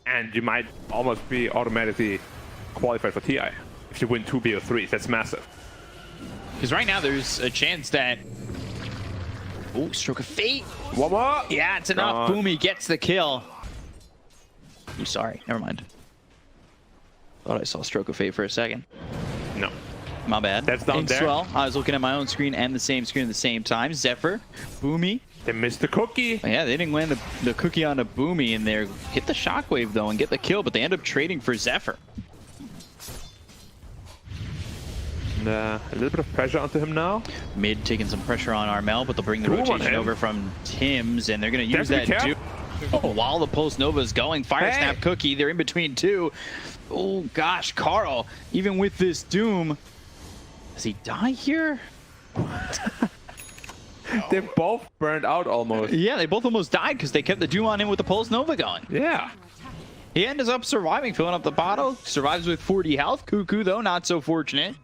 and you might almost be automatically qualified for TI if you win 2 BO3s. That's massive. Because right now there's a chance that... Oh, Stroke of Fate. One more. Yeah, it's enough. Boom, he gets the kill. I'm sorry, never mind. Thought I saw Stroke of Fate for a second. No. My bad. That's down there. Swell. I was looking at my own screen and the same screen at the same time. Zephyr, Boomy. They missed the cookie. Yeah, they didn't land the cookie on a Boomy in there. Hit the shockwave though and get the kill, but they end up trading for Zephyr. And, a little bit of pressure onto him now. Mid taking some pressure on Armel, but they'll bring the rotation over from Tim's, and they're going to use that Doom. While the Pulse Nova is going, Fire Snap Cookie, they're in between two. Oh gosh, Carl, even with this Doom, does he die here? They both burned out almost. Yeah, they both almost died because they kept the Doom on him with the Pulse Nova going. Yeah. He ends up surviving, filling up the bottle, survives with 40 health. Cuckoo, though, not so fortunate.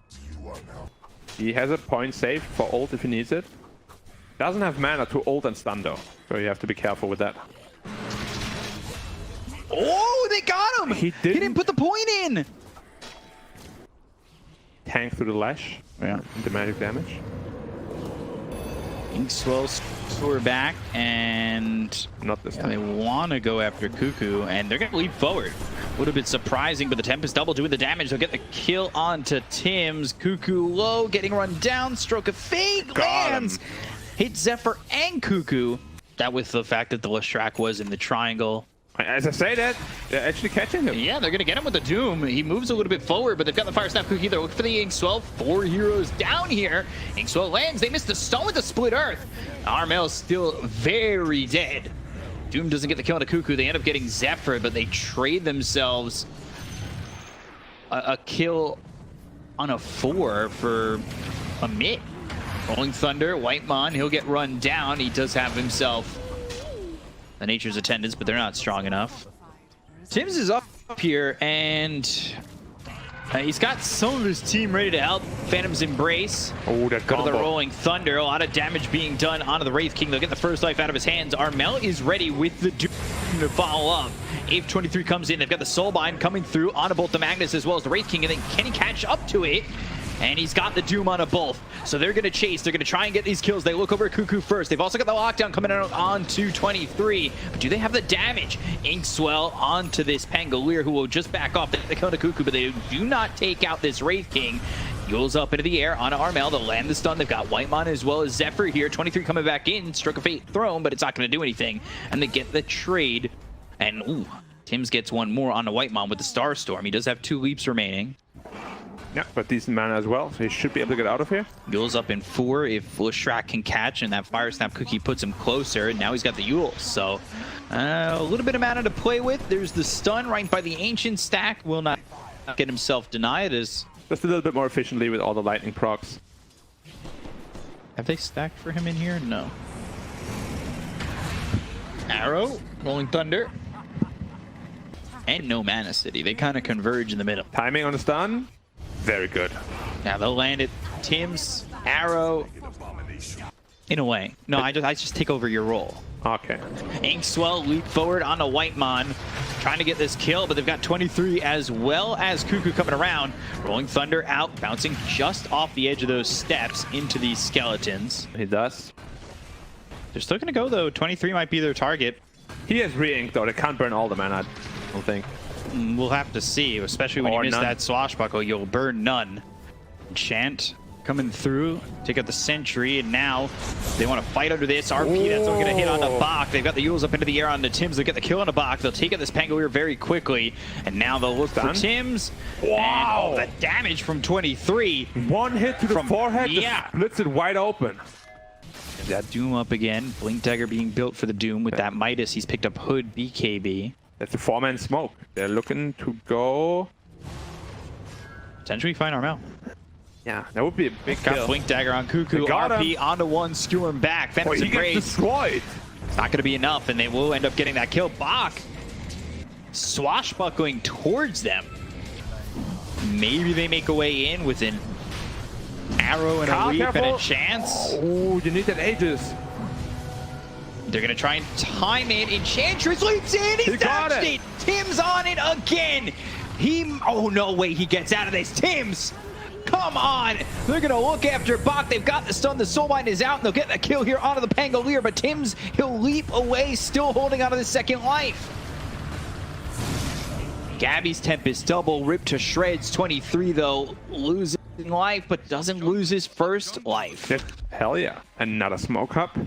He has a point safe for ult if he needs it. Doesn't have mana to ult and stun though, so you have to be careful with that. Oh, they got him! He didn't put the point in! Tank through the lash. Yeah. The magic damage. Inkswell score back, and not this time. They want to go after Cuckoo, and they're going to leap forward. Would have been surprising, but the Tempest double doing the damage. They'll get the kill onto Tim's. Cuckoo low, getting run down. Stroke of Fate lands. Hit Zephyr and Cuckoo. That with the fact that the Leshrac was in the triangle. As I say that, they're actually catching him. Yeah, they're going to get him with the Doom. He moves a little bit forward, but they've got the Fire Snap Cookie. They're looking for the Inkswell. 4 heroes down here. Inkswell lands. They missed the stun with the Split Earth. Armel's still very dead. Doom doesn't get the kill on a Cuckoo. They end up getting Zephyr, but they trade themselves a kill on a 4 for a mid. Rolling Thunder, Whitemon, he'll get run down. He does have himself the Nature's Attendants, but they're not strong enough. Tim's is up here, and he's got some of his team ready to help. Phantom's Embrace. Oh, that combo. Go to the Rolling Thunder. A lot of damage being done onto the Wraith King. They'll get the first life out of his hands. Armel is ready with the Doom to follow up. Ave 23 comes in. They've got the Soulbind coming through onto both the Magnus as well as the Wraith King, and then can he catch up to it? And he's got the Doom on both. So they're going to chase. They're going to try and get these kills. They look over at Cuckoo first. They've also got the lockdown coming out onto 23. But do they have the damage? Inkswell onto this Pangolier, who will just back off the kill to Cuckoo, but they do not take out this Wraith King. Yule's up into the air onto Armel. They'll land the stun. They've got Whitemon as well as Zephyr here. 23 coming back in. Stroke of Fate thrown, but it's not going to do anything. And they get the trade. And, ooh, Tim's gets one more on the Whitemon with the Starstorm. He does have 2 leaps remaining. Yeah, but decent mana as well, so he should be able to get out of here. Yule's up in 4 if Leshrac can catch, and that Fire Snap Cookie puts him closer, and now he's got the Yule. So a little bit of mana to play with. There's the stun right by the Ancient stack. Will not get himself denied as... Just a little bit more efficiently with all the lightning procs. Have they stacked for him in here? No. Arrow, Rolling Thunder, and no Mana City. They kind of converge in the middle. Timing on the stun. Very good. Now they'll land it. Tim's, Arrow. In a way. No, I just take over your role. Okay. Inkswell leap forward on the Whitemon. Trying to get this kill, but they've got 23 as well as Cuckoo coming around. Rolling Thunder out, bouncing just off the edge of those steps into these skeletons. He does. They're still going to go, though. 23 might be their target. He has re-ink, though. They can't burn all the mana, I don't think. We'll have to see, especially when you miss that swashbuckle. You'll burn none. Enchant coming through, take out the Sentry, and now they want to fight under this RP. That's going to hit on the Bach. They've got the Yules up into the air on the Tims. They'll get the kill on the Bach. They'll take out this Pangolier very quickly, and now they'll look for Tims. Wow! And, the damage from 23. One hit to the forehead, yeah, splits it wide open. That Doom up again. Blink Dagger being built for the Doom with that Midas. He's picked up Hood, BKB. That's a 4-man smoke. They're looking to go... Potentially find Armel. Yeah, that would be a big got kill. Blink Dagger on Cuckoo. RP onto 1, skewer him back. Phantom's Embrace. He gets destroyed. It's not going to be enough, and they will end up getting that kill. Bach swashbuckling towards them. Maybe they make a way in with an arrow and a leap and a chance. Oh, you need that Aegis. They're going to try and time it. Enchantress leaps in. He's dodged it. Tim's on it again. Oh, no way he gets out of this. Tim's. Come on. They're going to look after Bach. They've got the stun. The Soulbind is out, and they'll get the kill here onto the Pangolier. But Tim's, he'll leap away, still holding onto the second life. Gabby's Tempest double ripped to shreds. 23, though, losing life, but doesn't lose his first life. Hell yeah. Another smoke up.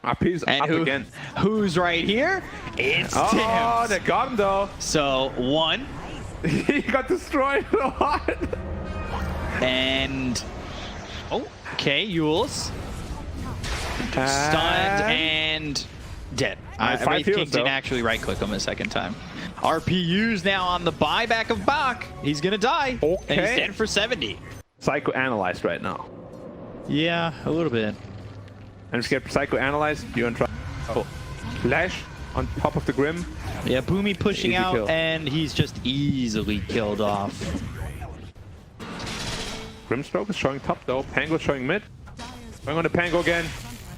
RP's and up again. Who's right here? It's Tim. Oh, they got him, though. So, 1. He got destroyed so hard. And... Oh, okay, Yules. Stunned and dead. Wraith King didn't actually right-click him a second time. RPU's now on the buyback of Bach. He's gonna die. Okay. And he's dead for 70. Psychoanalyzed right now. Yeah, a little bit. And if you get psychoanalyzed, you try flash on top of the Grim. Yeah, Boomy pushing out, kill. and he's just easily killed off. Grimstroke is showing top though. Pango showing mid. Going on the Pango again.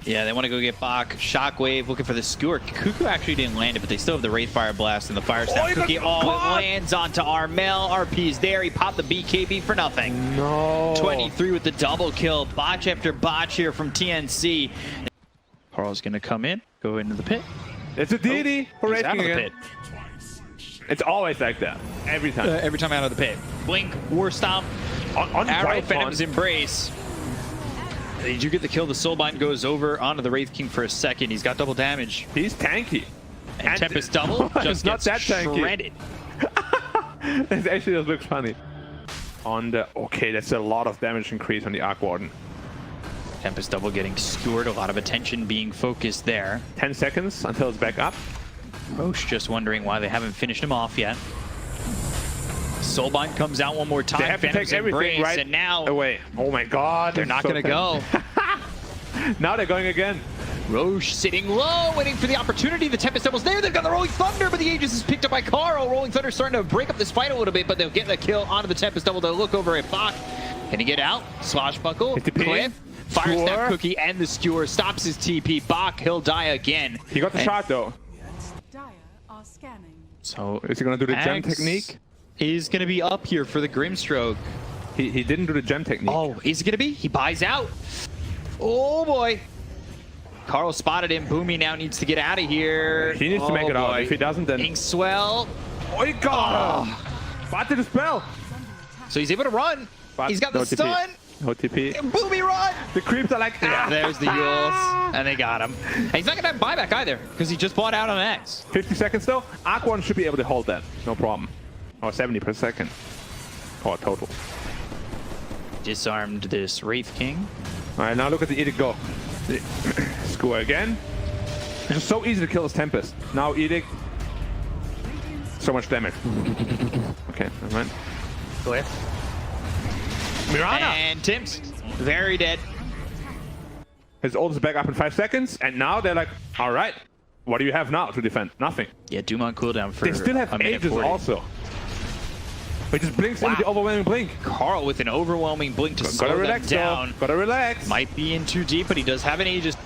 Yeah, they want to go get Bach. Shockwave looking for the skewer. Cuckoo actually didn't land it, but they still have the Wraith Fire Blast and the Fire Snap Cookie. Oh, it lands onto Armel. RP's there. He popped the BKB for nothing. No. 23 with the double kill. Botch after botch here from TNC. Carl's going to come in, go into the pit. It's a DD for He's out Wraith of the King pit. It's always like that. Every time. Every time out of the pit. Blink, War Stomp, on Arrow, Phantom's Embrace. Did you get the kill? The Soulbind goes over onto the Wraith King for a second. He's got double damage. He's tanky. And Tempest double just not gets that tanky. shredded. It actually just looks funny. On the okay, that's a lot of damage increase on the Arc Warden. Tempest double getting skewered. A lot of attention being focused there. 10 seconds until it's back up. Roche just wondering why they haven't finished him off yet. Soulbind comes out one more time. They have to take everything right and now away. Oh my god. They're not going to go. Now they're going again. Roche sitting low, waiting for the opportunity. The Tempest Double's there. They've got the Rolling Thunder, but the Aegis is picked up by Carl. Rolling Thunder starting to break up this fight a little bit, but they'll get the kill onto the Tempest Double. They'll look over at Bach. Can he get out? Swashbuckle, Cliff, Fire Snap Cookie, and the Skewer stops his TP. Bach, he'll die again. He got the shot though. So is he gonna do the gem technique? He's gonna be up here for the Grimstroke. He didn't do the gem technique. Oh, is he gonna be? He buys out. Oh boy. Carl spotted him. Boomy now needs to get out of here. He needs to make it out. If he doesn't, then Inkswell. Oh, he got him. Bot did the spell. So he's able to run. He's got the stun. OTP. Boomy run. The creeps are like, yeah, there's the Yules, and they got him. And he's not gonna have buyback either, because he just bought out on X. 50 seconds though. Arc One should be able to hold that, no problem. Or 70 per second. Or total. Disarmed this Wraith King. All right, now look at the Edict go. Score again. It's so easy to kill this Tempest. Now Edict. So much damage. Okay, never mind. Cliff. Mirana! And Tim's very dead. His ult is back up in 5 seconds, and now they're like, all right, what do you have now to defend? Nothing. Yeah, Doom on cooldown for they still have Aegis also. He just blinks in with the overwhelming blink. Carl with an overwhelming blink to slow them down. Gotta relax. Might be in too deep, but he does have an Aegis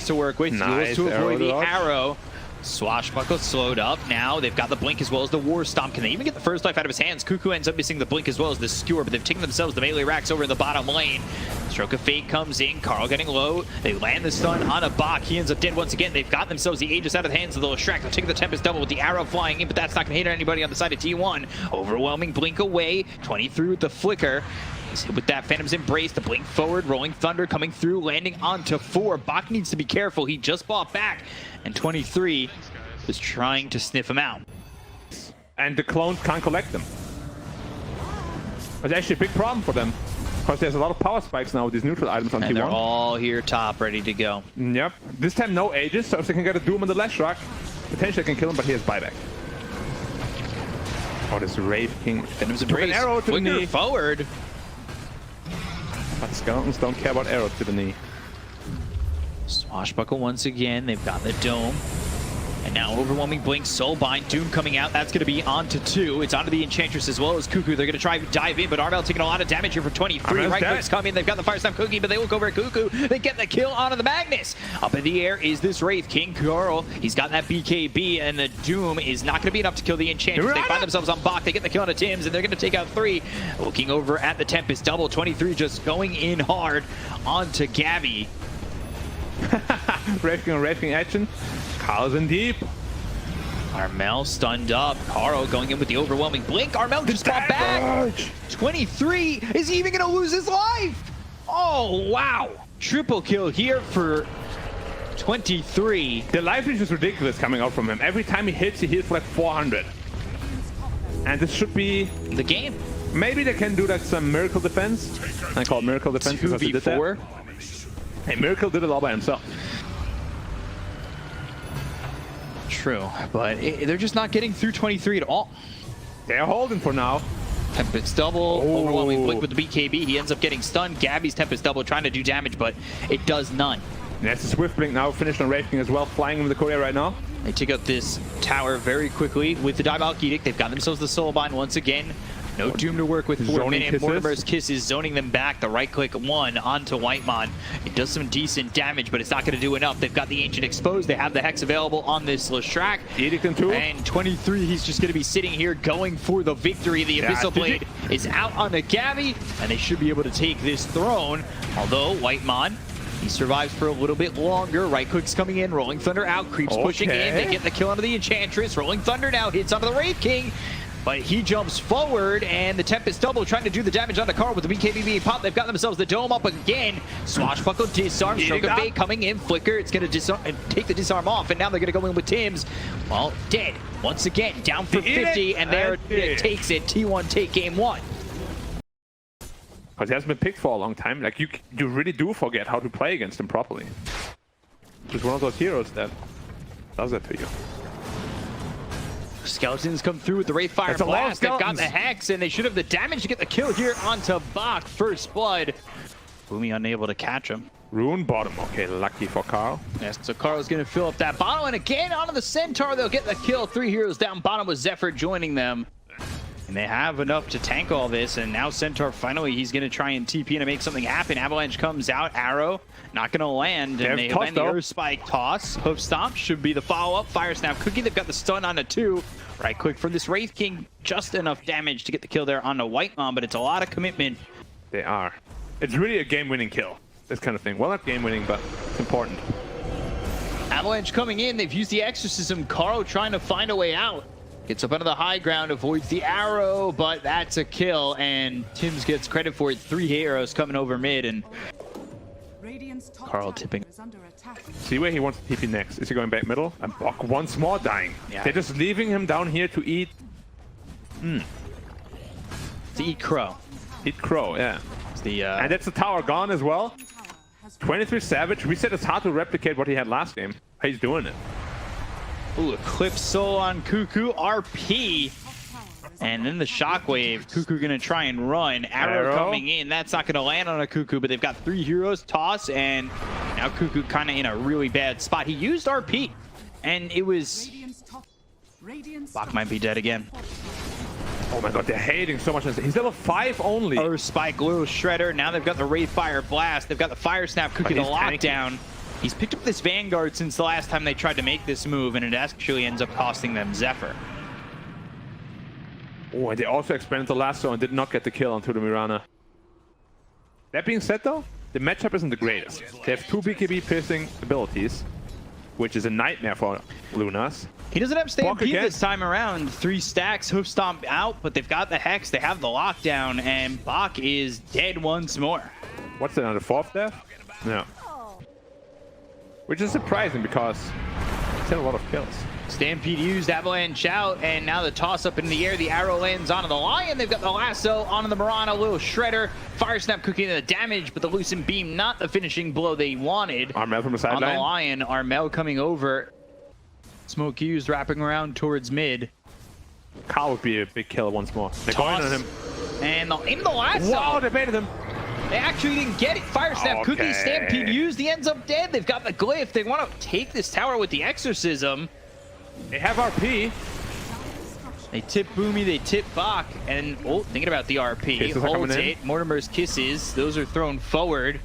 to work with. Nice. To avoid the arrow. Swashbuckle slowed up. Now they've got the blink as well as the War Stomp. Can they even get the first life out of his hands? Cuckoo ends up missing the blink as well as the skewer, but they've taken themselves the melee racks over in the bottom lane. Stroke of Fate comes in. Carl getting low. They land the stun on a Bach. He ends up dead once again. They've got themselves the Aegis out of the hands of the Leshrac. They're taking the Tempest Double with the arrow flying in, but that's not going to hit anybody on the side of T1. Overwhelming blink away. 23 with the flicker. With that Phantom's Embrace, the blink forward, Rolling Thunder coming through, landing onto 4. Bach needs to be careful. He just bought back, and 23 was trying to sniff him out. And the clones can't collect them. It's actually a big problem for them, because there's a lot of power spikes now with these neutral items on T1. And they're all here top, ready to go. Yep. This time no Aegis, so if they can get a Doom on the Leshrac, potentially they can kill him, but he has buyback. Oh, this Wraith King. Phantom's Embrace, an arrow to the knee. forward. But Skeletons don't care about arrow to the knee. Swashbuckle once again. They've got the Dome. And now overwhelming blink, soulbind, doom coming out. That's going to be onto 2. It's onto the enchantress as well as Cuckoo. They're going to try to dive in, but Armel taking a lot of damage here for 23. Right clicks coming. They've got the fire snap cookie, but they look over at Cuckoo. They get the kill onto the Magnus. Up in the air is this Wraith King Carl. He's got that BKB, and the doom is not going to be enough to kill the enchantress. They find themselves on Bach. They get the kill on Tim's, and they're going to take out 3. Looking over at the Tempest double. 23 just going in hard onto Gabby. Wraith King action. Carl's in deep. Armel stunned up. Carl going in with the overwhelming blink. Armel just got back. 23. Is he even going to lose his life? Oh, wow. Triple kill here for 23. The life is just ridiculous coming out from him. Every time he hits, he hits for like 400. And this should be the game. Maybe they can do like some miracle defense. I call it miracle defense because he did that. Hey, Miracle did it all by himself. True, but they're just not getting through 23 at all. They're holding for now. Tempest double, overwhelming blink with the BKB. He ends up getting stunned. Gabby's Tempest double trying to do damage, but it does none. That's a Swift Blink now, finished on Wraith King as well, flying with the Courier right now. They take out this tower very quickly with the Diabolic Edict. They've got themselves the Soulbind once again. No Doom to work with. 4 minute. Mortimer's Kisses zoning them back. The right click 1 onto Whitemon. It does some decent damage, but it's not going to do enough. They've got the Ancient exposed. They have the Hex available on this Leshrac. Edict in 2. And 23, he's just going to be sitting here going for the victory. The Abyssal Blade is out on the Gabby, and they should be able to take this throne. Although Whitemon, he survives for a little bit longer. Right click's coming in. Rolling Thunder out. Creeps pushing in. They get the kill onto the Enchantress. Rolling Thunder now hits onto the Wraith King. But he jumps forward, and the Tempest double trying to do the damage on the car with the BKB being popped. They've got themselves the dome up again. Swashbuckle disarm. Stroke of Fate coming in. Flicker. It's going to take the disarm off, and now they're going to go in with Tim's. Well, dead. Once again, down for 50, and there it takes it. T1 take game 1. Because he hasn't been picked for a long time. Like, you really do forget how to play against him properly. He's one of those heroes that does that to you. Skeletons come through with the Wraith Fire Blast. They've got the Hex, and they should have the damage to get the kill here onto Bach. First blood. Boomy unable to catch him. Rune bottom. Okay, lucky for Carl. Yes, so Carl's going to fill up that bottom, and again onto the Centaur. They'll get the kill. 3 heroes down bottom with Zephyr joining them. And they have enough to tank all this, and now Centaur finally, he's going to try and TP to make something happen. Avalanche comes out, arrow, not going to land, and they land the Earth Spike toss. Hoof Stomp should be the follow-up. Fire Snap Cookie, they've got the stun on a 2. Right click for this Wraith King, just enough damage to get the kill there on the Whitemon, but it's a lot of commitment. They are. It's really a game-winning kill, this kind of thing. Well, not game-winning, but it's important. Avalanche coming in, they've used the Exorcism. Carl trying to find a way out. Gets up onto the high ground, avoids the arrow, but that's a kill, and Tim's gets credit for it. 3 arrows coming over mid, and Carl tipping. See where he wants to TP next. Is he going back middle? And Bach once more dying. Yeah. They're just leaving him down here to eat. To eat crow. Eat crow, yeah. It's the, and that's the tower gone as well. 23 Savage. We said it's hard to replicate what he had last game. He's doing it. Ooh, Eclipse Soul on Cuckoo, RP. And then the Shockwave. Cuckoo gonna try and run. Arrow coming in. That's not gonna land on a Cuckoo, but they've got 3 heroes. Toss, and now Cuckoo kind of in a really bad spot. He used RP, and it was... Bach might be dead again. Oh my god, they're hating so much. He's level 5 only. Earth Spike, Little Shredder. Now they've got the Wraith Fire Blast. They've got the Fire Snap Cookie, the lockdown. He's picked up this Vanguard since the last time they tried to make this move, and it actually ends up costing them Zephyr. Oh, and they also expanded the lasso and did not get the kill onto the Mirana. That being said, though, the matchup isn't the greatest. They have 2 BKB piercing abilities, which is a nightmare for Lunas. He doesn't have Stampede this time around. 3 stacks, Hoof Stomp out, but they've got the Hex, they have the lockdown, and Bach is dead once more. What's that, on the 4th death? No. Which is surprising because he's had a lot of kills. Stampede used, Avalanche out, and now the toss up in the air. The arrow lands onto the Lion. They've got the lasso onto the Mirana, Little Shredder. Fire Snap Cookie into the damage, but the Loosened Beam not the finishing blow they wanted. Armel from the sideline. On the Lion, Armel coming over. Smoke used, wrapping around towards mid. Carl would be a big killer once more. They're going on him. And into the lasso. Wow, they baited him. They actually didn't get it. Fire Snap Cookie, Stampede used. He ends up dead. They've got the glyph. They want to take this tower with the Exorcism. They have RP. They tip Boomy, they tip Bach, and thinking about the RP. Kisses are Holds coming in. it. Mortimer's kisses. Those are thrown forward.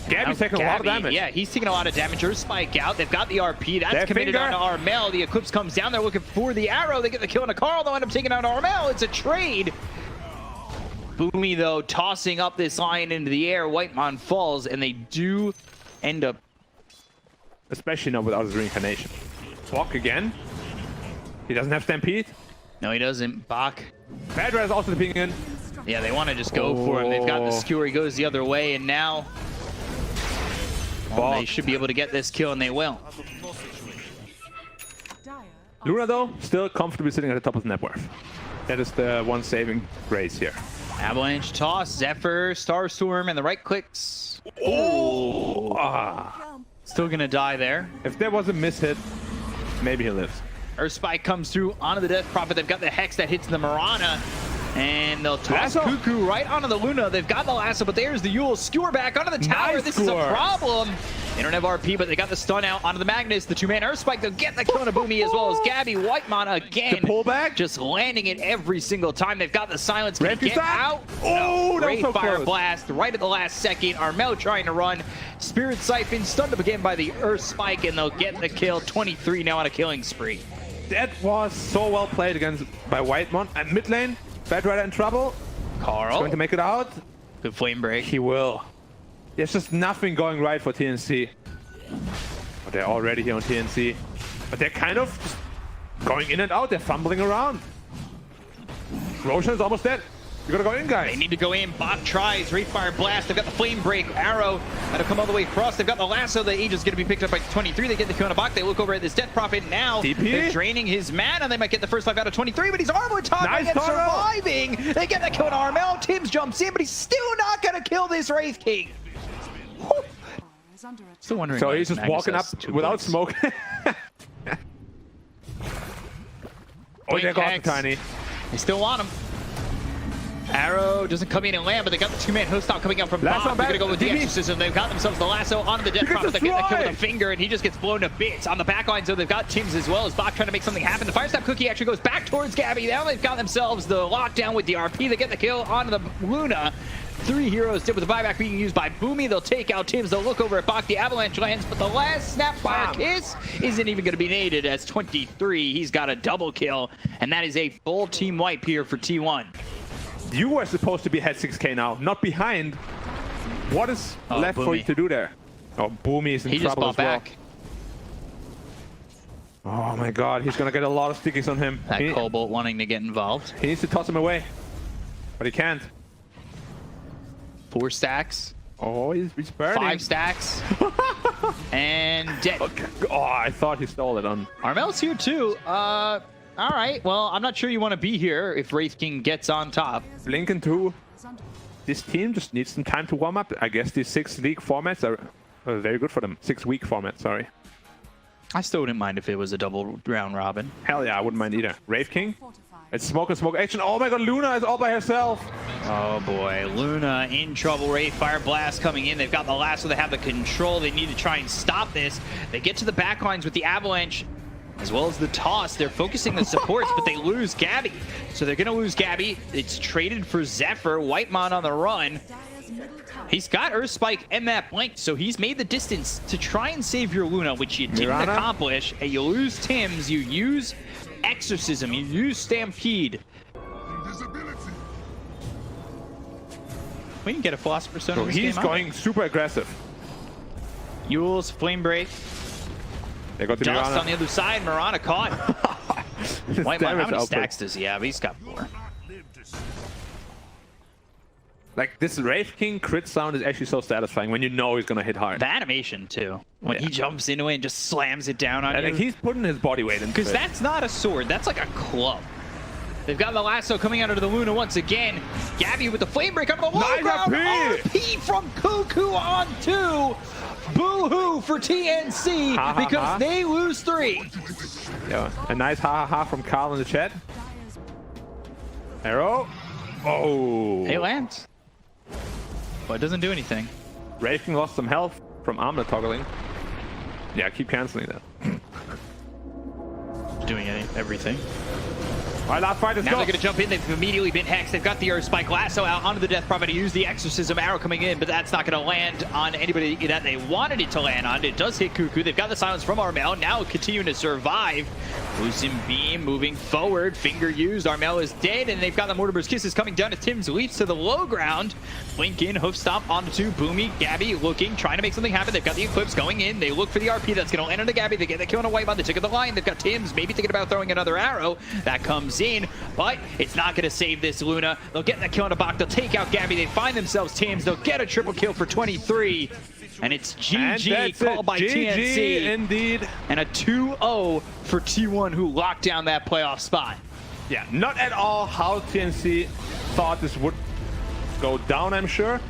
Gabby's taking a lot of damage. Yeah, he's taking a lot of damage. Earth Spike out. They've got the RP. That's Their committed finger. onto Armel. The Eclipse comes down there looking for the arrow. They get the kill on a Carl. They'll end up taking out Armel. It's a trade. Boomy, though, tossing up this line into the air. Whitemon falls, and they do end up. Especially not without his reincarnation. Walk again. He doesn't have Stampede. No, he doesn't. Bach. Bad Rat is also pinging in. Yeah, they want to just go for him. They've got the skewer. He goes the other way, and now they should be able to get this kill, and they will. Luna, though, still comfortably sitting at the top of the net worth. That is the one saving grace here. Avalanche toss, Zephyr, Starstorm, and the right clicks. Still gonna die there. If there was a miss hit, maybe he lives. Earth Spike comes through onto the Death Prophet. They've got the Hex that hits the Marana. And they'll toss Lasso. Cuckoo right onto the Luna. They've got the lasso, but there's the Yule. Skewer back onto the tower. Nice this is a score. problem. They don't have RP, but they got the stun out onto the Magnus. The two-man Earth Spike. They'll get the kill on Boomy as well as Gabby. Whitemon again. The pullback. Just landing it every single time. They've got the silence. Can Red he get stop. out? Oh, that was Great so fire close. blast right at the last second. Armel trying to run. Spirit Siphon stunned up again by the Earth Spike, and they'll get the kill. 23 now on a killing spree. That was so well played against by Whitemon. And mid lane, Bad Rider in trouble. Carl. Going to make it out. Good flame break. He will. There's just nothing going right for TNC. But they're already here on TNC. But they're kind of just going in and out. They're fumbling around. Roshan is almost dead. You gotta go in, guys. They need to go in. Bot tries. Wraith Fire Blast. They've got the Flame Break. Arrow. That'll come all the way across. They've got the Lasso. The Aegis going to be picked up by 23. They get the kill on a Bach. They look over at this Death Prophet now. DP? They're draining his mana. They might get the first life out of 23, but he's armor toggling Nice and Taro. surviving. They get the kill on Armel. Tims jumps in, but he's still not going to kill this Wraith King. Whew. Still wondering. So why he's just Magnus walking up has 2 without points. smoke. Oh, there goes the Hex. Tiny. They still want him. Arrow doesn't come in and land, but they got the two-man host out coming out from Lasso Bob. They're back. going to go with the DB. Exorcism. They've got themselves the Lasso onto the Death You can Prophet. They get the kill with a destroy. finger, and he just gets blown to bits. On the back line, so they've got Tims as well as Bach trying to make something happen. The Fire Snap Cookie actually goes back towards Gabby. Now they've got themselves the lockdown with the RP. They get the kill onto the Luna. 3 heroes did with the buyback being used by Boomy. They'll take out Tims. They'll look over at Bach. The Avalanche lands, but the last Snapfire kiss isn't even going to be needed as 23. He's got a double kill, and that is a full team wipe here for T1. You were supposed to be head 6k now, not behind. What is left for Boomy. you to do there? Oh, Boomy is in He just trouble bought as well. back. Oh my god, he's gonna get a lot of stickies on him. That Cobalt wanting to get involved. He needs to toss him away, but he can't. 4 stacks. Oh, he's burning. 5 stacks. And dead. Okay. Oh, I thought he stole it on. Armel's here too. All right. Well, I'm not sure you want to be here if Wraith King gets on top. Blinken too. This team just needs some time to warm up. I guess these 6 league formats are very good for them. 6 week formats, sorry. I still wouldn't mind if it was a double round robin. Hell yeah, I wouldn't mind either. Wraith King? It's smoke and smoke action. Oh my god, Luna is all by herself. Oh boy, Luna in trouble. Wraith Fire Blast coming in. They've got the lasso. They have the control. They need to try and stop this. They get to the back lines with the Avalanche as well as the toss. They're focusing the supports, but they lose Gabby. So they're going to lose Gabby. It's traded for Zephyr. Whitemon on the run. He's got Earth Spike and that Blink, so he's made the distance to try and save your Luna, which you didn't Mirana. accomplish. And you lose Tims, you use Exorcism, you use Stampede. We can get a Philosopher's Stone. So in this he's game, huh? going super aggressive. Yule's Flame Break. They got the Dust Mirana. on the other side. Marana caught. His Whitemon, how damage many output. stacks does he have? He's got 4. Like, this Wraith King crit sound is actually so satisfying when you know he's gonna hit hard. The animation, too. When Yeah. he jumps into it and just slams it down on And, you. like, he's putting his body weight into it. Because that's not a sword. That's like a club. They've got the lasso coming out of the Luna once again. Gabby with the flame break on the low Nice ground. RP. RP from Cuckoo on 2. Boo-hoo for TNC Ha, ha, because ha. they lose 3. Yeah, a nice ha-ha-ha from Carl in the chat. Arrow. Oh. It lands. But it doesn't do anything. Wraith King lost some health from armor toggling. Yeah, keep canceling that. doing everything. All right, last fight, let's Now go. they're going to jump in. They've immediately been hexed. They've got the Earth Spike Lasso out onto the Death Prophet to use the Exorcism arrow coming in, but that's not going to land on anybody that they wanted it to land on. It does hit Cuckoo. They've got the silence from Armel. Now continuing to survive. Lucent Beam moving forward. Finger used. Armel is dead, and they've got the Mortimer's Kisses coming down as Tim's leaps to the low ground. Blink in, hoof stomp onto Boomy. Gabby looking, trying to make something happen. They've got the Eclipse going in. They look for the RP that's going to land on the Gabby. They get the kill on a white on the tick of the line. They've got Tim's maybe thinking about throwing another arrow. That comes in, but it's not going to save this Luna. They'll get that kill on the Bach. They'll take out Gabby. They find themselves Tim's. They'll get a triple kill for 23. And it's GG called by TNC. Indeed. And a 2-0 for T1, who locked down that playoff spot. Yeah, not at all how TNC thought this would go down, I'm sure.